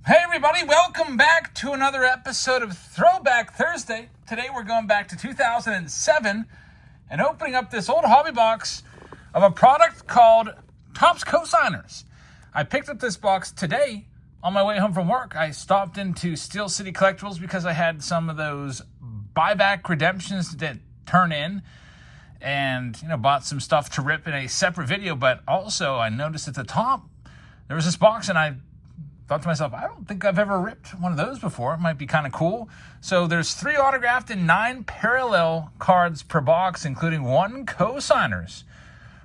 Hey everybody, welcome back to another episode of Throwback Thursday. Today we're going back to 2007 and opening up this old hobby box of a product called TOPPS Cosigners. I picked up this box today on my way home from work. I stopped into Steel City Collectibles because I had some of those buyback redemptions that turn in and, bought some stuff to rip in a separate video. But also I noticed at the top there was this box and I thought to myself, I don't think I've ever ripped one of those before. It might be kind of cool. So there's 3 autographed and 9 parallel cards per box, including 1 co-signers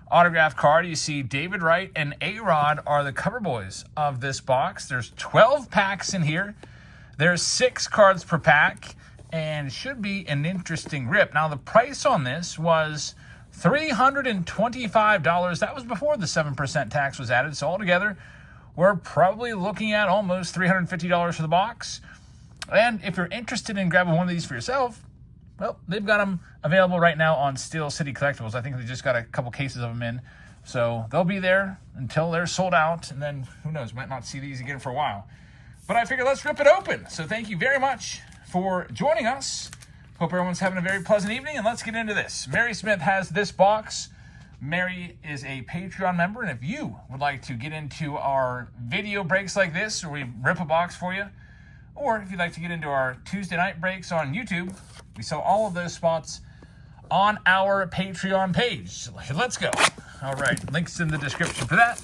autographed card. You see David Wright and A-Rod are the cover boys of this box. There's 12 packs in here. There's 6 cards per pack and should be an interesting rip. Now the price on this was $325. That was before the 7% tax was added. So altogether, we're probably looking at almost $350 for the box. And if you're interested in grabbing one of these for yourself, well, they've got them available right now on Steel City Collectibles. I think they just got a couple cases of them in. So they'll be there until they're sold out. And then, who knows, might not see these again for a while. But I figured let's rip it open. So thank you very much for joining us. Hope everyone's having a very pleasant evening. And let's get into this. Mary Smith has this box. Mary is a Patreon member, and if you would like to get into our video breaks like this, where we rip a box for you, or if you'd like to get into our Tuesday night breaks on YouTube, we sell all of those spots on our Patreon page. So let's go. All right, links in the description for that.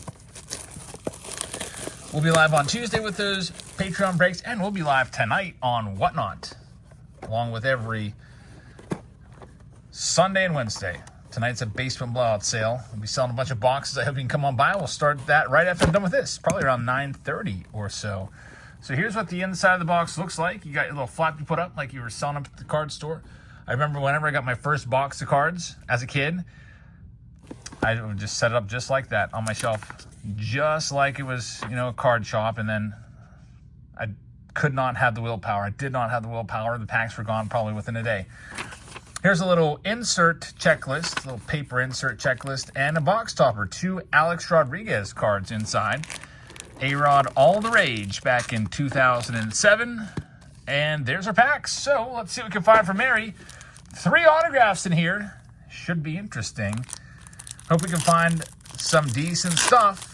We'll be live on Tuesday with those Patreon breaks, and we'll be live tonight on Whatnot, along with every Sunday and Wednesday. Tonight's a basement blowout sale. We'll be selling a bunch of boxes. I hope you can come on by. We'll start that right after I'm done with this, probably around 9:30 or so. So here's what the inside of the box looks like. You got your little flap you put up like you were selling up at the card store. I remember whenever I got my first box of cards as a kid, I would just set it up just like that on my shelf, just like it was, a card shop. And then I could not have the willpower. I did not have the willpower. The packs were gone probably within a day. Here's a little insert checklist, a little paper insert checklist, and a box topper. 2 Alex Rodriguez cards inside. A-Rod All the Rage back in 2007. And there's our packs. So let's see what we can find for Mary. 3 autographs in here. Should be interesting. Hope we can find some decent stuff.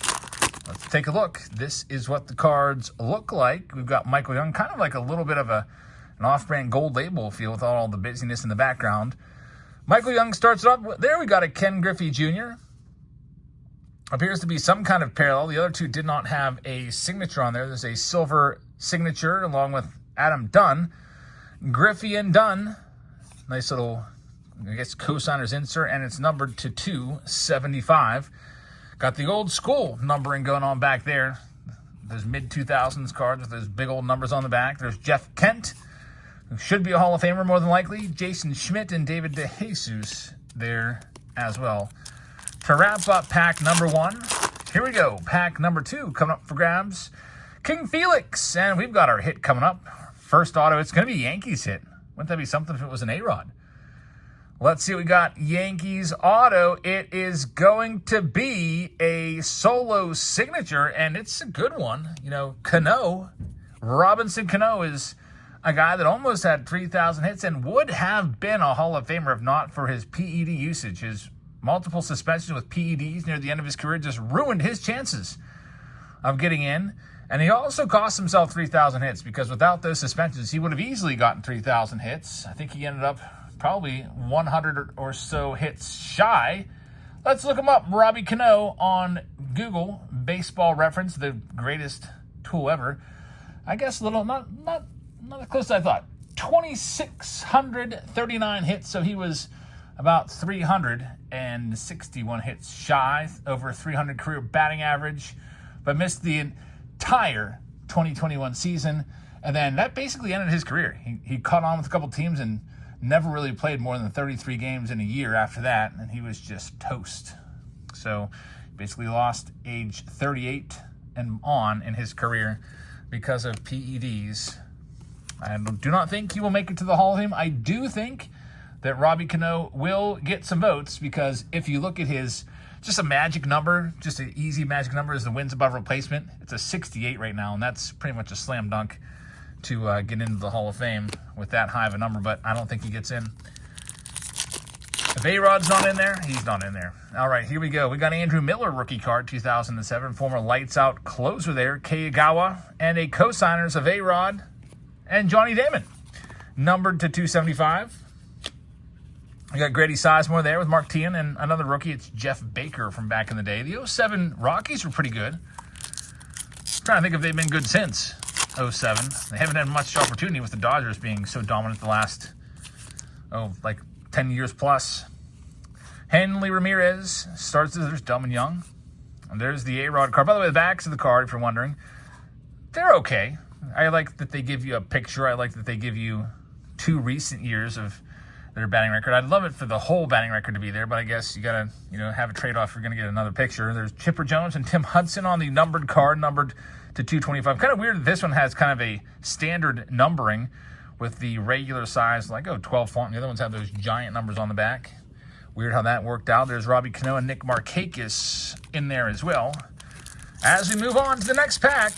Let's take a look. This is what the cards look like. We've got Michael Young, kind of like a little bit of an off-brand gold label feel with all the busyness in the background. Michael Young starts it up. There we got a Ken Griffey Jr. Appears to be some kind of parallel. The other 2 did not have a signature on there. There's a silver signature along with Adam Dunn. Griffey and Dunn. Nice little, co-signers insert, and it's numbered to 275. Got the old school numbering going on back there. Those mid-2000s cards with those big old numbers on the back. There's Jeff Kent, who should be a Hall of Famer more than likely. Jason Schmidt and David DeJesus there as well. To wrap up pack number 1, here we go. Pack number 2 coming up for grabs. King Felix, and we've got our hit coming up. First auto, it's going to be Yankees hit. Wouldn't that be something if it was an A-Rod? Let's see what we got. Yankees auto. It is going to be a solo signature, and it's a good one. Cano, Robinson Cano is a guy that almost had 3,000 hits and would have been a Hall of Famer if not for his PED usage. His multiple suspensions with PEDs near the end of his career just ruined his chances of getting in. And he also cost himself 3,000 hits because without those suspensions, he would have easily gotten 3,000 hits. I think he ended up probably 100 or so hits shy. Let's look him up. Robbie Cano on Google. Baseball Reference, the greatest tool ever. I guess a little, not as close as I thought. 2,639 hits, so he was about 361 hits shy, over 300 career batting average, but missed the entire 2021 season. And then that basically ended his career. He caught on with a couple teams and never really played more than 33 games in a year after that, and he was just toast. So basically lost age 38 and on in his career because of PEDs. I do not think he will make it to the Hall of Fame. I do think that Robbie Cano will get some votes because if you look at his Just a magic number, just an easy magic number is the wins above replacement. It's a 68 right now, and that's pretty much a slam dunk to get into the Hall of Fame with that high of a number, but I don't think he gets in. If A-Rod's not in there, he's not in there. All right, here we go. We got Andrew Miller rookie card, 2007, former lights out closer there, Kagawa, and a co-signers of A-Rod and Johnny Damon, numbered to 275. We got Grady Sizemore there with Mark Teahan, and another rookie, it's Jeff Baker from back in the day. The 07 Rockies were pretty good. I'm trying to think if they've been good since 07. They haven't had much opportunity with the Dodgers being so dominant the last, like 10 years plus. Henley Ramirez starts as there's Dumb and Young. And there's the A-Rod card. By the way, the backs of the card, if you're wondering, they're okay. I like that they give you a picture. I like that they give you 2 recent years of their batting record. I'd love it for the whole batting record to be there, but I guess you got to, have a trade-off if you're going to get another picture. There's Chipper Jones and Tim Hudson on the numbered card, numbered to 225. Kind of weird that this one has kind of a standard numbering with the regular size, like 12 font. And the other ones have those giant numbers on the back. Weird how that worked out. There's Robbie Cano and Nick Markakis in there as well. As we move on to the next pack,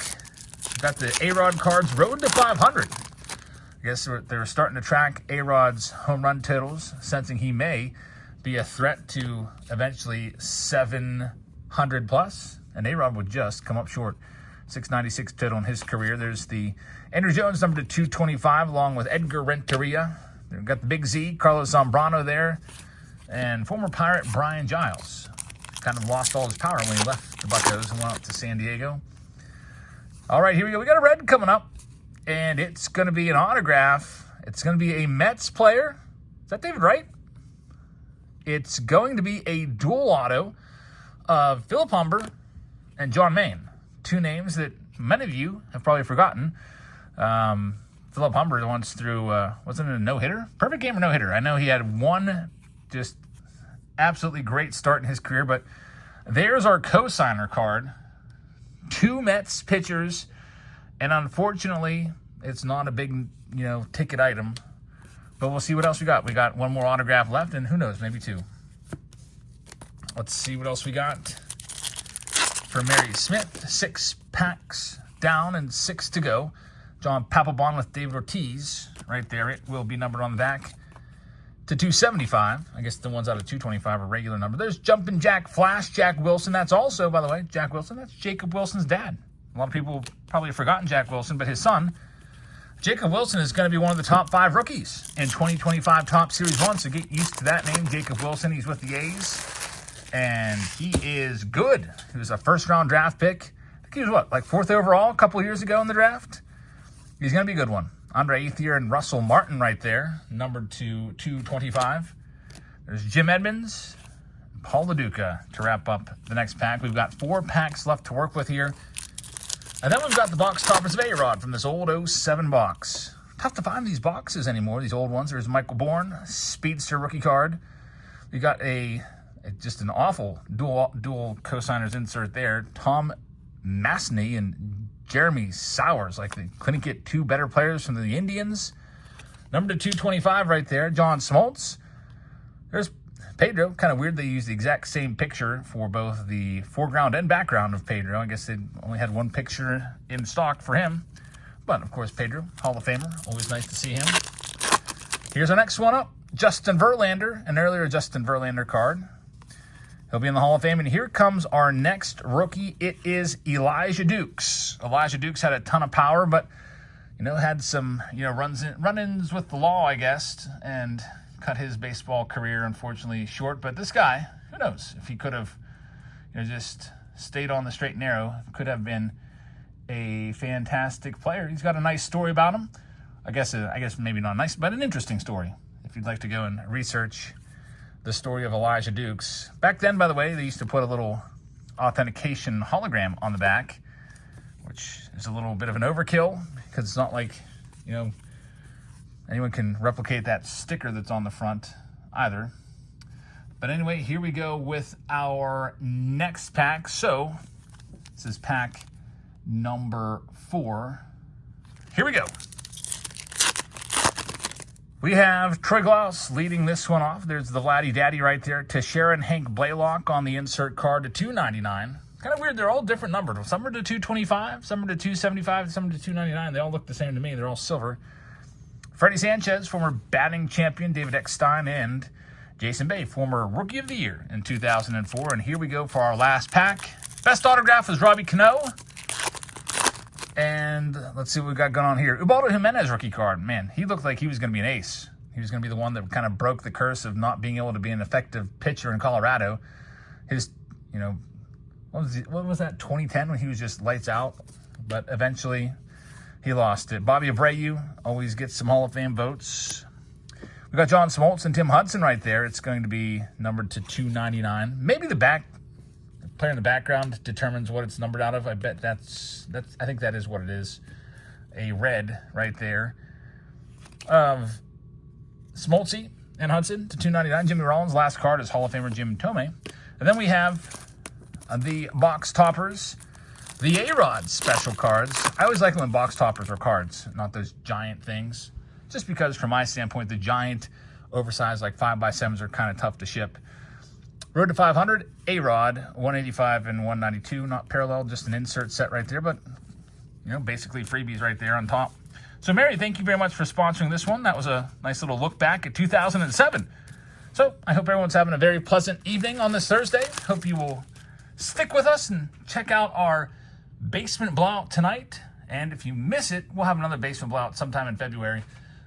we've got the A-Rod cards Road to 500. I guess they're starting to track A-Rod's home run totals, sensing he may be a threat to eventually 700 plus. And A-Rod would just come up short. 696 total in his career. There's the Andrew Jones number to 225 along with Edgar Renteria. They've got the Big Z, Carlos Zambrano there. And former Pirate Brian Giles. Kind of lost all his power when he left the Buccos and went out to San Diego. All right, here we go. We got a red coming up. And it's going to be an autograph. It's going to be a Mets player. Is that David Wright? It's going to be a dual auto of Philip Humber and John Maine. 2 names that many of you have probably forgotten. Philip Humber once threw, wasn't it a no-hitter? Perfect game or no-hitter. I know he had one just absolutely great start in his career, but there's our co-signer card. 2 Mets pitchers, and unfortunately, it's not a big, ticket item. But we'll see what else we got. We got one more autograph left, and who knows, maybe 2. Let's see what else we got. For Mary Smith, 6 packs down and 6 to go. John Papelbon with David Ortiz right there. It will be numbered on the back to 275. I guess the ones out of 225 are regular number. There's Jumpin' Jack Flash, Jack Wilson. That's also, by the way, Jack Wilson. That's Jacob Wilson's dad. A lot of people probably have forgotten Jack Wilson, but his son, Jacob Wilson, is going to be one of the top 5 rookies in 2025 Topps Series 1. So get used to that name, Jacob Wilson. He's with the A's, and he is good. He was a first-round draft pick. I think he was, like 4th overall a couple years ago in the draft? He's going to be a good one. Andre Ethier and Russell Martin right there, numbered to 225. There's Jim Edmonds, Paul LaDuca to wrap up the next pack. We've got 4 packs left to work with here. And then we've got the box toppers of A-Rod from this old 07 box. Tough to find these boxes anymore, these old ones. There's Michael Bourne, Speedster rookie card. We got just an awful dual co-signers insert there. Tom Masney and Jeremy Sowers. Like they couldn't get 2 better players from the Indians. Number to 225 right there. John Smoltz. There's Pedro. Kind of weird they used the exact same picture for both the foreground and background of Pedro. I guess they only had 1 picture in stock for him. But, of course, Pedro, Hall of Famer. Always nice to see him. Here's our next one up. Justin Verlander. An earlier Justin Verlander card. He'll be in the Hall of Fame. And here comes our next rookie. It is Elijah Dukes. Elijah Dukes had a ton of power, but, had some, run-ins with the law, I guess, and cut his baseball career, unfortunately, short. But this guy, who knows, if he could have, just stayed on the straight and narrow, could have been a fantastic player. He's got a nice story about him. I guess maybe not nice, but an interesting story. If you'd like to go and research the story of Elijah Dukes. Back then, by the way, they used to put a little authentication hologram on the back, which is a little bit of an overkill because it's not like, anyone can replicate that sticker that's on the front either. But anyway, here we go with our next pack. So, this is pack number 4. Here we go. We have Troy Glaus leading this one off. There's the Laddie Daddy right there. Teixeira and Hank Blaylock on the insert card to $2.99. Kind of weird. They're all different numbered. Some are to $2.25, some are to $2.75, some are to $2.99. They all look the same to me. They're all silver. Freddie Sanchez, former batting champion, David Eckstein, and Jason Bay, former Rookie of the Year in 2004. And here we go for our last pack. Best autograph was Robbie Cano. And let's see what we got going on here. Ubaldo Jimenez rookie card. Man, he looked like he was going to be an ace. He was going to be the one that kind of broke the curse of not being able to be an effective pitcher in Colorado. His, what was that, 2010 when he was just lights out? But eventually he lost it. Bobby Abreu always gets some Hall of Fame votes. We got John Smoltz and Tim Hudson right there. It's going to be numbered to $2.99. Maybe the player in the background determines what it's numbered out of. I bet I think that is what it is. A red right there. Smoltzy and Hudson to $2.99. Jimmy Rollins, last card is Hall of Famer Jim Thome. And then we have the box toppers, the A-Rod special cards. I always like when box toppers are cards, not those giant things. Just because from my standpoint, the giant oversized like 5x7s are kind of tough to ship. Road to 500, A-Rod, 185 and 192, not parallel, just an insert set right there, but, basically freebies right there on top. So, Mary, thank you very much for sponsoring this one. That was a nice little look back at 2007. So, I hope everyone's having a very pleasant evening on this Thursday. Hope you will stick with us and check out our basement blowout tonight. And if you miss it, we'll have another basement blowout sometime in February.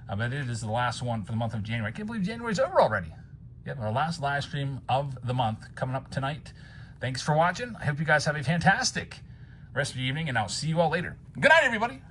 But it is the last one for the month of January. I can't believe January's over already. Yep, our last live stream of the month coming up tonight. Thanks for watching. I hope you guys have a fantastic rest of your evening, and I'll see you all later. Good night, everybody.